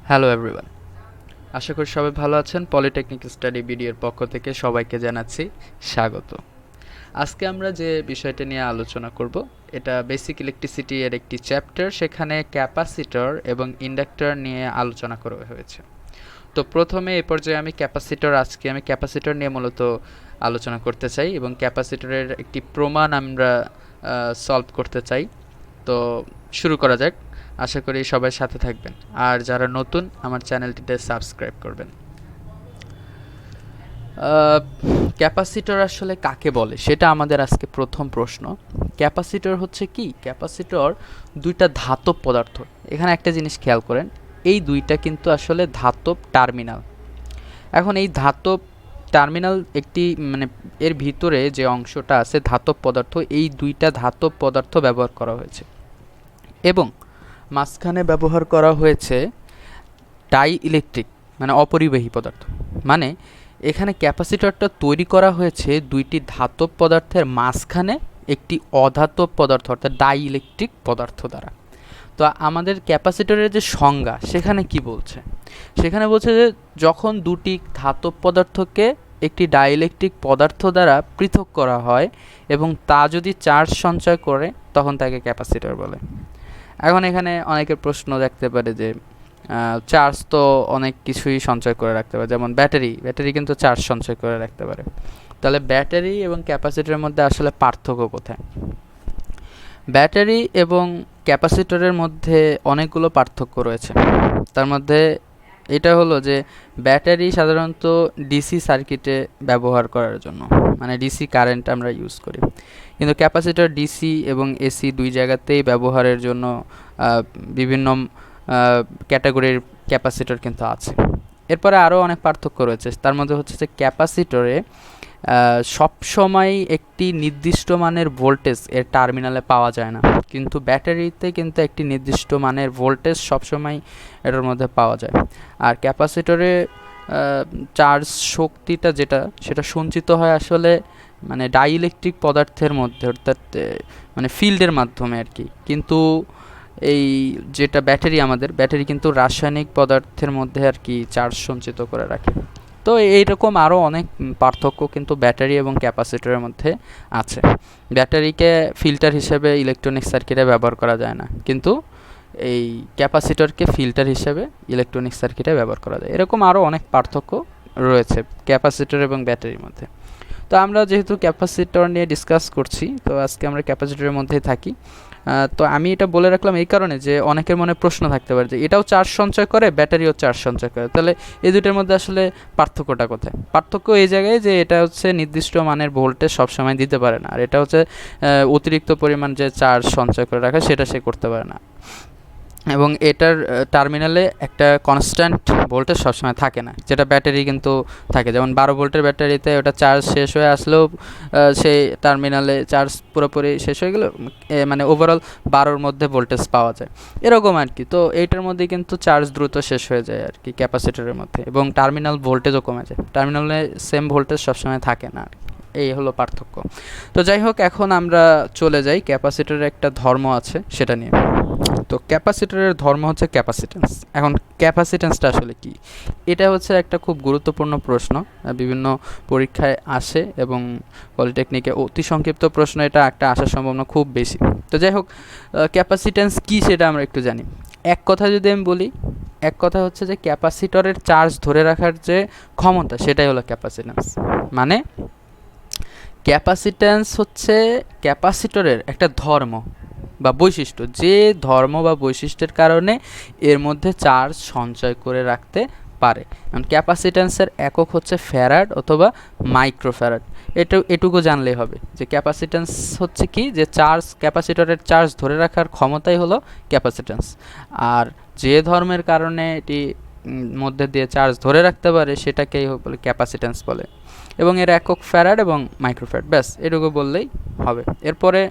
Hello everyone, আশা করি সবাই ভালো আছেন। পলিটেকনিক স্টাডি ভিডিওর পক্ষ থেকে সবাইকে জানাচ্ছি স্বাগত। আজকে আমরা যে বিষয়টা নিয়ে আলোচনা করব, এটা বেসিক ইলেকট্রিসিটি এর একটি চ্যাপ্টার। সেখানে ক্যাপাসিটর এবং ইন্ডাক্টর নিয়ে আলোচনা করা হয়েছে। তো প্রথমে এই পর্যায়ে আজকে আমি ক্যাপাসিটর নিয়ে মূলত আলোচনা করতে চাই এবং ক্যাপাসিটরের একটি প্রমাণ আমরা সলভ করতে চাই। তো শুরু করা যাক। আশা করি সবাই সাথে থাকবেন, আর যারা নতুন আমার চ্যানেলটিতে সাবস্ক্রাইব করবেন। ক্যাপাসিটর আসলে কাকে বলে সেটা আমাদের আজকে প্রথম প্রশ্ন। ক্যাপাসিটর হচ্ছে কি? ক্যাপাসিটর দুইটা ধাতব পদার্থ। এখানে একটা জিনিস খেয়াল করেন, এই দুইটা কিন্তু আসলে ধাতব টার্মিনাল। এখন এই ধাতব টার্মিনাল একটি এর ভিতরে যে অংশটা আছে ধাতব পদার্থ, এই দুইটা ধাতব পদার্থ ব্যবহার করা হয়েছে এবং মাঝখানে ব্যবহার করা হয়েছে ডাই ইলেকট্রিক অপরিবাহী পদার্থ। এখানে ক্যাপাসিটরটা তৈরি করা হয়েছে দুইটি ধাতব পদার্থের মাঝখানে একটি অধাতব পদার্থ অর্থাৎ ডাই ইলেকট্রিক পদার্থ দ্বারা। তো আমাদের ক্যাপাসিটরের যে সংজ্ঞা সেখানে কি বলছে? সেখানে বলছে যে যখন দুটি ধাতব পদার্থকে একটি ডাইইলেকট্রিক পদার্থ দ্বারা পৃথক করা হয় এবং তা যদি চার্জ সঞ্চয় করে তখন তাকে ক্যাপাসিটর বলে। এখন এখানে অনেকের প্রশ্ন দেখতে পারে যে চার্জ তো অনেক কিছুই সঞ্চয় করে রাখতে পারে, যেমন ব্যাটারি কিন্তু চার্জ সঞ্চয় করে রাখতে পারে। তাহলে ব্যাটারি এবং ক্যাপাসিটরের মধ্যে আসলে পার্থক্য কোথায়? ব্যাটারি এবং ক্যাপাসিটরের মধ্যে অনেকগুলো পার্থক্য রয়েছে। তার মধ্যে এটা হলো যে ব্যাটারি সাধারণত ডিসি সার্কিটে ব্যবহার করার জন্য, ডিসি কারেন্ট আমরা ইউজ করি, কিন্তু ক্যাপাসিটর ডিসি এবং এসি দুই জায়গাতেই ব্যবহারের জন্য বিভিন্ন ক্যাটাগরির ক্যাপাসিটর কিন্তু আছে। এরপরে আরও অনেক পার্থক্য রয়েছে। তার মধ্যে হচ্ছে যে ক্যাপাসিটরে সবসময় একটি নির্দিষ্ট মানের ভোল্টেজ এর টার্মিনালে পাওয়া যায় না, কিন্তু ব্যাটারিতে কিন্তু একটি নির্দিষ্ট মানের ভোল্টেজ সবসময় এটার মধ্যে পাওয়া যায়। আর ক্যাপাসিটরে চার্জ শক্তিটা সেটা সঞ্চিত হয় আসলে ডাইইলেকট্রিক পদার্থের মধ্যে, অর্থাৎ ফিল্ডের মাধ্যমে আর কি। কিন্তু এই যেটা ব্যাটারি কিন্তু রাসায়নিক পদার্থের মধ্যে আর কি চার্জ সঞ্চিত করে রাখে। তো এইরকম আরও অনেক পার্থক্য কিন্তু ব্যাটারি এবং ক্যাপাসিটরের মধ্যে আছে। ব্যাটারিকে ফিল্টার হিসেবে ইলেকট্রনিক সার্কিটে ব্যবহার করা যায় না, কিন্তু এই ক্যাপাসিটরকে ফিল্টার হিসেবে ইলেকট্রনিক সার্কিটে ব্যবহার করা যায়। এরকম আরও অনেক পার্থক্য রয়েছে ক্যাপাসিটর এবং ব্যাটারির মধ্যে। তো আমরা যেহেতু ক্যাপাসিটর নিয়ে ডিসকাস করছি, তো আজকে আমরা ক্যাপাসিটরের মধ্যেই থাকি। তো আমি এটা বলে রাখলাম এই কারণে যে অনেকের মনে প্রশ্ন থাকতে পারে যে এটাও চার্জ সঞ্চয় করে, ব্যাটারিও চার্জ সঞ্চয় করে, তাহলে এই দুটোর মধ্যে আসলে পার্থক্যটা কোথায়? পার্থক্য এই জায়গায় যে এটা হচ্ছে নির্দিষ্ট মানের ভোল্টেজ সবসময় দিতে পারে না, আর এটা হচ্ছে অতিরিক্ত পরিমাণ যে চার্জ সঞ্চয় করে রাখে সেটা সে করতে পারে না। এবং এটার টার্মিনালে একটা কনস্ট্যান্ট ভোল্টেজ সবসময় থাকে না, যেটা ব্যাটারি কিন্তু থাকে। যেমন 12 ভোল্টের ব্যাটারিতে ওটা চার্জ শেষ হয়ে আসলেও সেই টার্মিনালে চার্জ পুরোপুরি শেষ হয়ে গেলেও ওভারঅল 12-র মধ্যে ভোল্টেজ পাওয়া যায়, এরকম আর কি। তো এইটার মধ্যে কিন্তু চার্জ দ্রুত শেষ হয়ে যায় আর কি ক্যাপাসিটরের মধ্যে, এবং টার্মিনাল ভোল্টেজও কমে যায়। টার্মিনালে সেম ভোল্টেজ সবসময় থাকে না, এই হলো পার্থক্য। তো যাই হোক, এখন আমরা চলে যাই ক্যাপাসিটরের একটা ধর্ম আছে সেটা নিয়ে। তো ক্যাপাসিটরের ধর্ম হচ্ছে ক্যাপাসিটেন্স। এখন ক্যাপাসিটেন্সটা আসলে কি? এটা হচ্ছে একটা খুব গুরুত্বপূর্ণ প্রশ্ন, বিভিন্ন পরীক্ষায় আসে এবং পলিটেকনিকে অতি সংক্ষিপ্ত প্রশ্ন এটা একটা আসার সম্ভাবনা খুব বেশি। তো যাই হোক, ক্যাপাসিটেন্স কি সেটা আমরা একটু জানি। এক কথা যদি আমি বলি, এক কথা হচ্ছে যে ক্যাপাসিটরের চার্জ ধরে রাখার যে ক্ষমতা সেটাই হলো ক্যাপাসিটেন্স। ক্যাপাসিটেন্স হচ্ছে ক্যাপাসিটরের একটা ধর্ম বা বৈশিষ্ট্য, যে ধর্ম বা বৈশিষ্ট্যের কারণে এর মধ্যে চার্জ সঞ্চয় করে রাখতে পারে। ক্যাপাসিটেন্সের একক হচ্ছে ফ্যারাড অথবা মাইক্রোফ্যারাড। এটুকু জানলেই হবে যে ক্যাপাসিটেন্স হচ্ছে কি, যে ক্যাপাসিটরের চার্জ ধরে রাখার ক্ষমতাই হলো ক্যাপাসিটেন্স। আর যে ধর্মের কারণে এটি মধ্যে দিয়ে চার্জ ধরে রাখতে পারে সেটাকেই বলে ক্যাপাসিটেন্স বলে, এবং এর একক ফ্যারাড এবং মাইক্রোফ্যারাড। ব্যাস এটুকু বললেই হবে। এরপরে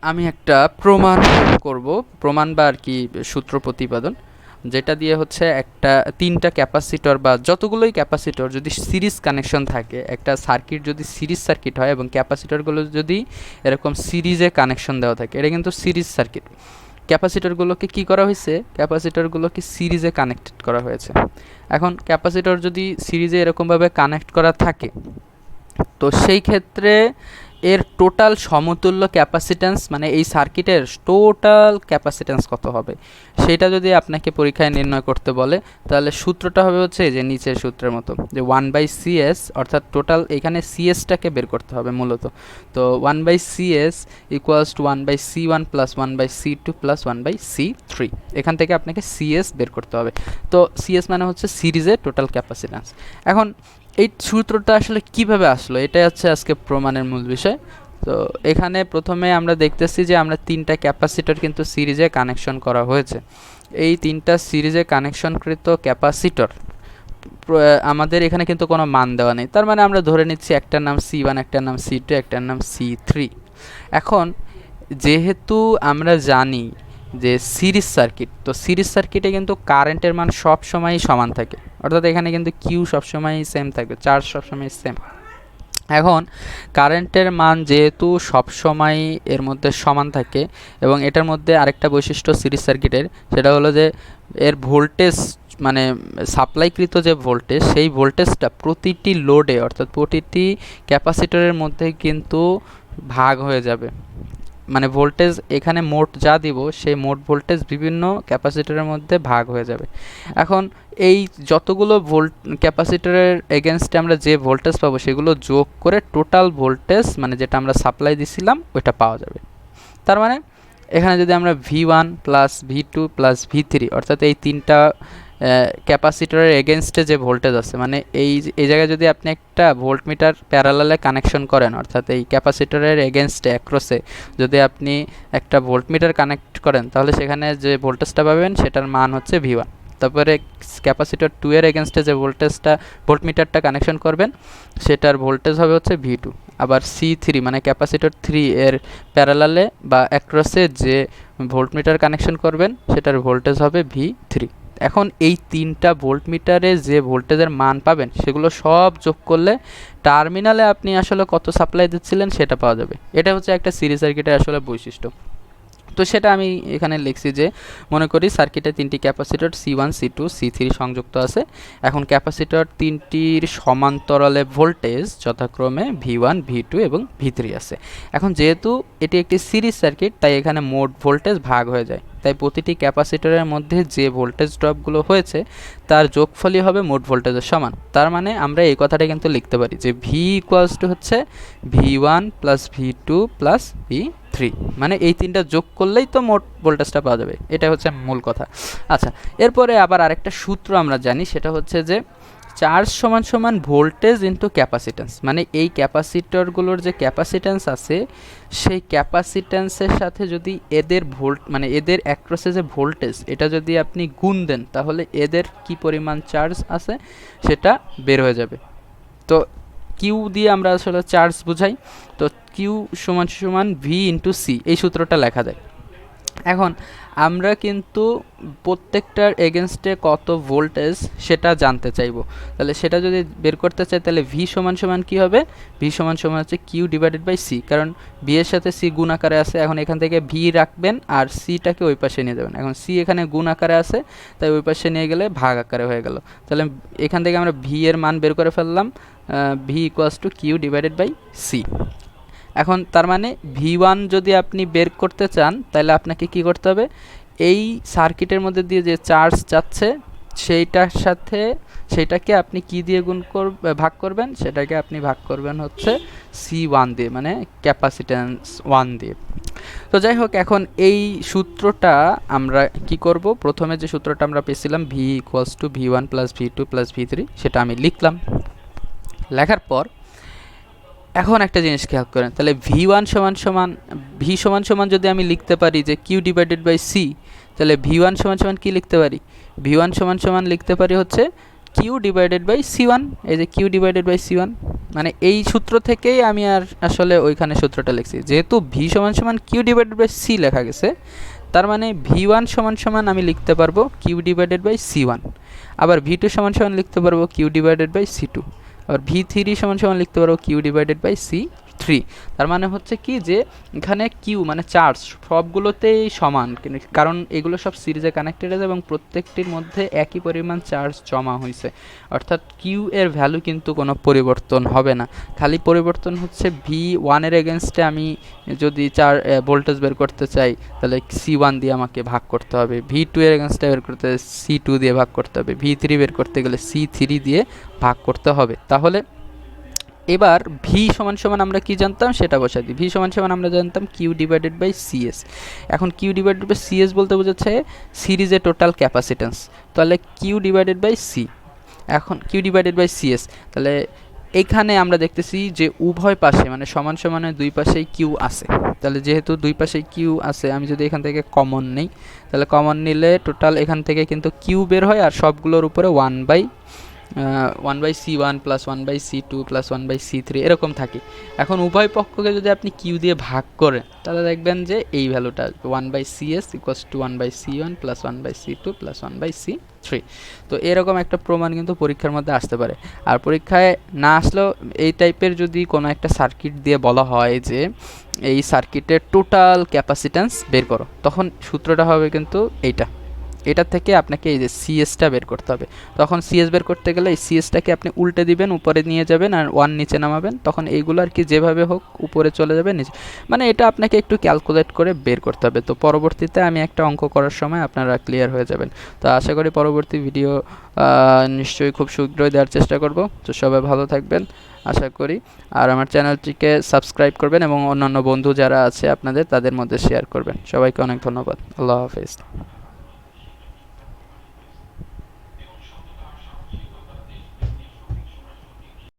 আমি একটা প্রমাণ করব, প্রমাণ বা আর কি সূত্র প্রতিপাদন। যেটা দিয়ে হচ্ছে একটা তিনটা ক্যাপাসিটর বা যতগুলোই ক্যাপাসিটর যদি সিরিজ কানেকশন থাকে, একটা সার্কিট যদি সিরিজ সার্কিট হয় এবং ক্যাপাসিটরগুলো যদি এরকম সিরিজে কানেকশন দেওয়া থাকে, এটা কিন্তু সিরিজ সার্কিট। ক্যাপাসিটরগুলোকে কি করা হয়েছে, ক্যাপাসিটরগুলোকে সিরিজে কানেক্টেড করা হয়েছে। এখন ক্যাপাসিটর যদি সিরিজে এরকমভাবে কানেক্ট করা থাকে, তো সেই ক্ষেত্রে এর টোটাল সমতুল্য ক্যাপাসিট্যান্স মানে এই সার্কিটের টোটাল ক্যাপাসিট্যান্স কত হবে, সেটা যদি আপনাকে পরীক্ষায় নির্ণয় করতে বলে, তাহলে সূত্রটা হবে হচ্ছে যে নিচের সূত্রের মতো, যে 1/CS, অর্থাৎ টোটাল এখানে সিএসটাকে বের করতে হবে মূলত। তো 1/CS equals to 1/C1 plus 1/C2 plus 1/C3, এখান থেকে আপনাকে সিএস বের করতে হবে। তো সিএস মানে হচ্ছে সিরিজের টোটাল ক্যাপাসিট্যান্স। এখন এই সূত্রটা আসলে কিভাবে আসলো, এটাই হচ্ছে আজকে প্রমাণের মূল বিষয়। তো এখানে প্রথমে আমরা দেখতেছি যে আমরা তিনটা ক্যাপাসিটর কিন্তু সিরিজে কানেকশন করা হয়েছে। এই তিনটা সিরিজে কানেকশনকৃত ক্যাপাসিটর আমাদের এখানে কিন্তু কোনো মান দেওয়া নেই, তার মানে আমরা ধরে নিচ্ছি একটার নাম C1, একটার নাম C2, একটার নাম C3। এখন যেহেতু আমরা জানি যে সিরিজ সার্কিট, তো সিরিজ সার্কিটে কিন্তু কারেন্টের মান সব সময়ই সমান থাকে, অর্থাৎ এখানে কিন্তু কিউ সবসময় সেম থাকবে, চার্জ সবসময় সেম। এখন কারেন্টের মান যেহেতু সবসময় এর মধ্যে সমান থাকে, এবং এটার মধ্যে আরেকটা বৈশিষ্ট্য সিরিজ সার্কিটের, সেটা হলো যে এর ভোল্টেজ মানে সাপ্লাইকৃত যে ভোল্টেজ, সেই ভোল্টেজটা প্রতিটি লোডে অর্থাৎ প্রতিটি ক্যাপাসিটরের মধ্যে কিন্তু ভাগ হয়ে যাবে। মানে ভোল্টেজ এখানে মোট যা দিব সেই মোট ভোল্টেজ বিভিন্ন ক্যাপাসিটরের মধ্যে ভাগ হয়ে যাবে। এখন এই যতগুলো ক্যাপাসিটরের এগেনস্টে আমরা যে ভোল্টেজ পাবো সেগুলো যোগ করে টোটাল ভোল্টেজ মানে যেটা আমরা সাপ্লাই দিছিলাম ওইটা পাওয়া যাবে। তার মানে এখানে যদি আমরা V1 plus V2 plus V3 অর্থাৎ এই তিনটা ক্যাপাসিটরের এগেনস্টে যে ভোল্টেজ আছে, মানে এই জায়গায় যদি আপনি একটা ভোল্টমিটার প্যারালালে কানেকশন করেন, অর্থাৎ এই ক্যাপাসিটরের এগেনস্টে অ্যাক্রসে যদি আপনি একটা ভোল্টমিটার কানেক্ট করেন, তাহলে সেখানে যে ভোল্টেজটা পাবেন সেটার মান হচ্ছে V1। তারপরে ক্যাপাসিটর 2 এর এগেনস্টে যে ভোল্টমিটারটা কানেকশন করবেন সেটার ভোল্টেজ হবে হচ্ছে V2। আবার C3 মানে ক্যাপাসিটর 3 এর প্যারালালে বা অ্যাক্রসে যে ভোল্টমিটার কানেকশন করবেন সেটার ভোল্টেজ হবে V3। এখন এই তিনটা ভোল্টমিটারে যে ভোল্টেজের মান পাবেন সেগুলো সব যোগ করলে টার্মিনালে আপনি আসলে কত সাপ্লাই দিচ্ছিলেন সেটা পাওয়া যাবে। এটা হচ্ছে একটা সিরিজ সার্কিটের আসলে বৈশিষ্ট্য। তো সেটা আমি এখানে লিখছি যে মনে করি সার্কিটে তিনটি ক্যাপাসিটর C1, C2, C3 সংযুক্ত আছে। এখন ক্যাপাসিটর তিনটির সমান্তরালে ভোল্টেজ যথাক্রমে V1, V2 এবং V3 আছে। এখন যেহেতু এটি একটি সিরিজ সার্কিট, তাই এখানে মোট ভোল্টেজ ভাগ হয়ে যায়, তাই প্রতিটি ক্যাপাসিটরের মধ্যে যে ভোল্টেজ ড্রপগুলো হয়েছে তার যোগফলই হবে মোট ভোল্টেজের সমান। তার মানে আমরা এই কথাটা কিন্তু লিখতে পারি যে V ইকুয়ালস টু হচ্ছে V1 plus V2 plus V3, মানে এই তিনটা যোগ করলেই তো মোট ভোল্টেজটা পাওয়া যাবে। এটা হচ্ছে মূল কথা। আচ্ছা, এরপরে আবার আরেকটা সূত্র আমরা জানি, সেটা হচ্ছে যে চার্জ সমান সমান ভোল্টেজ ইন্টু ক্যাপাসিট্যান্স। মানে এই ক্যাপাসিটরগুলোর যে ক্যাপাসিট্যান্স আছে সেই ক্যাপাসিট্যান্সের সাথে যদি এদের মানে এদের অ্যাক্রসে যে ভোল্টেজ এটা যদি আপনি গুণ দেন, তাহলে এদের কি পরিমাণ চার্জ আছে সেটা বের হয়ে যাবে। তো কিউ দিয়ে আমরা আসলে চার্জ বুঝাই, তো কিউ সমান সমান ভি ইন্টু সি, এই সূত্রটা লেখা যায়। এখন আমরা কিন্তু প্রত্যেকটার এগেনস্টে কত ভোল্টেজ সেটা জানতে চাইবো, তাহলে সেটা যদি বের করতে চাই তাহলে ভি সমান সমান কী হবে, ভি সমান সমান হচ্ছে কিউ ডিভাইডেড বাই সি, কারণ বি এর সাথে সি গুণ আকারে আছে। এখন এখান থেকে ভি রাখবেন আর সিটাকে ওই পাশে নিয়ে যাবেন। এখন সি এখানে গুণ আকারে আছে, তাই ওই পাশে নিয়ে গেলে ভাগ আকারে হয়ে গেল। তাহলে এখান থেকে আমরা ভি এর মান বের করে ফেললাম, V equals to Q divided by C. এখন তার মানে V1 যদি আপনি বের করতে চান তাহলে আপনাকে কি করতে হবে, এই সার্কিটের মধ্যে দিয়ে যে চার্জ যাচ্ছে সেইটার সাথে সেটাকে আপনি কি দিয়ে ভাগ করবেন, সেটাকে আপনি ভাগ করবেন হচ্ছে C1 দিয়ে, মানে ক্যাপাসিট্যান্স 1 দিয়ে। তো যাই হোক, এখন এই সূত্রটা আমরা কি করব, প্রথমে যে সূত্রটা আমরা পেয়েছিলাম V equals to V1 plus V2 plus V3, সেটা আমি লিখলাম। লেখার পর এখন একটা জিনিস খেয়াল করেন, তাহলে V1 সমান সমান ভি সমান সমান যদি আমি লিখতে পারি যে কিউ ডিভাইডেড বাই সি, তাহলে V1 সমান সমান কী লিখতে পারি, V1 সমান সমান লিখতে পারি হচ্ছে কিউ ডিভাইডেড বাই C1। এই যে কিউ ডিভাইডেড বাই C1, মানে এই সূত্র থেকেই আমি আর আসলে ওইখানে সূত্রটা লিখছি। যেহেতু ভি সমান সমান কিউ ডিভাইডেড বাই সি লেখা গেছে, তার মানে V1 সমান সমান আমি লিখতে পারবো কিউ ডিভাইডেড বাই C1, আবার V2 সমান সমান লিখতে পারবো কিউ ডিভাইডেড বাই C2, আবার V3 সমান সমান লিখতে পারবো কিউ ডিভাইডেড বাই C3। তার মানে হচ্ছে কি যে এখানে কিউ মানে চার্জ সবগুলোতেই সমান, কারণ এগুলো সব সিরিজে কানেক্টেড আছে এবং প্রত্যেকটির মধ্যে একই পরিমাণ চার্জ জমা হয়েছে, অর্থাৎ কিউ এর ভ্যালু কিন্তু কোনো পরিবর্তন হবে না। খালি পরিবর্তন হচ্ছে V1 এর এগেনস্টে আমি যদি ভোল্টেজ বের করতে চাই তাহলে C1 দিয়ে আমাকে ভাগ করতে হবে, V2 এর এগেনস্টে বের করতে C2 দিয়ে ভাগ করতে হবে, V3 বের করতে গেলে C3 দিয়ে ভাগ করতে হবে। তাহলে এবার ভি সমান সমান আমরা কি জানতাম সেটা বসাই দিই। ভি সমান সমান আমরা জানতাম কিউ ডিভাইডেড বাই সিএস। এখন কিউ ডিভাইডেড বাই সিএস বলতে বোঝাচ্ছে সিরিজে টোটাল ক্যাপাসিট্যান্স, তাহলে কিউ ডিভাইডেড বাই সি। এখন কিউ ডিভাইডেড বাই সিএস, তাহলে এখানে আমরা দেখতেছি যে উভয় পাশে মানে সমান সমানে দুই পাশেই কিউ আছে, তাহলে যেহেতু দুই পাশেই কিউ আছে আমি যদি এখান থেকে কমন নেই তাহলে কমন নিলে টোটাল এখান থেকে কিন্তু কিউ বের হয় আর সবগুলোর উপরে 1/C1 plus 1/C2 plus 1/C3 এরকম থাকে। এখন উভয় পক্ষকে যদি আপনি কিউ দিয়ে ভাগ করেন তাহলে দেখবেন যে এই ভ্যালুটা 1/CS equals to 1/C1 plus 1/C2 plus 1/C3। তো এরকম একটা প্রমাণ কিন্তু পরীক্ষার মধ্যে আসতে পারে। আর পরীক্ষায় না আসলেও এই টাইপের যদি কোনো একটা সার্কিট দিয়ে বলা হয় যে এই সার্কিটের টোটাল ক্যাপাসিট্যান্স বের করো, তখন সূত্রটা হবে কিন্তু এটা থেকে আপনাকে এই যে সিএসটা বের করতে হবে। তখন সিএস বের করতে গেলে এই সিএসটাকে আপনি উল্টে দিবেন, উপরে নিয়ে যাবেন আর 1 নিচে নামাবেন, তখন এইগুলো আর কি যেভাবে হোক উপরে চলে যাবে নিচে, মানে এটা আপনাকে একটু ক্যালকুলেট করে বের করতে হবে। তো পরবর্তীতে আমি একটা অঙ্ক করার সময় আপনারা ক্লিয়ার হয়ে যাবেন। তো আশা করি পরবর্তী ভিডিও নিশ্চয়ই খুব শীঘ্রই দেওয়ার চেষ্টা করব। তো সবাই ভালো থাকবেন আশা করি, আর আমার চ্যানেলটিকে সাবস্ক্রাইব করবেন এবং অন্যান্য বন্ধু যারা আছে আপনাদের তাদের মধ্যে শেয়ার করবেন। সবাইকে অনেক ধন্যবাদ। আল্লাহ হাফেজ।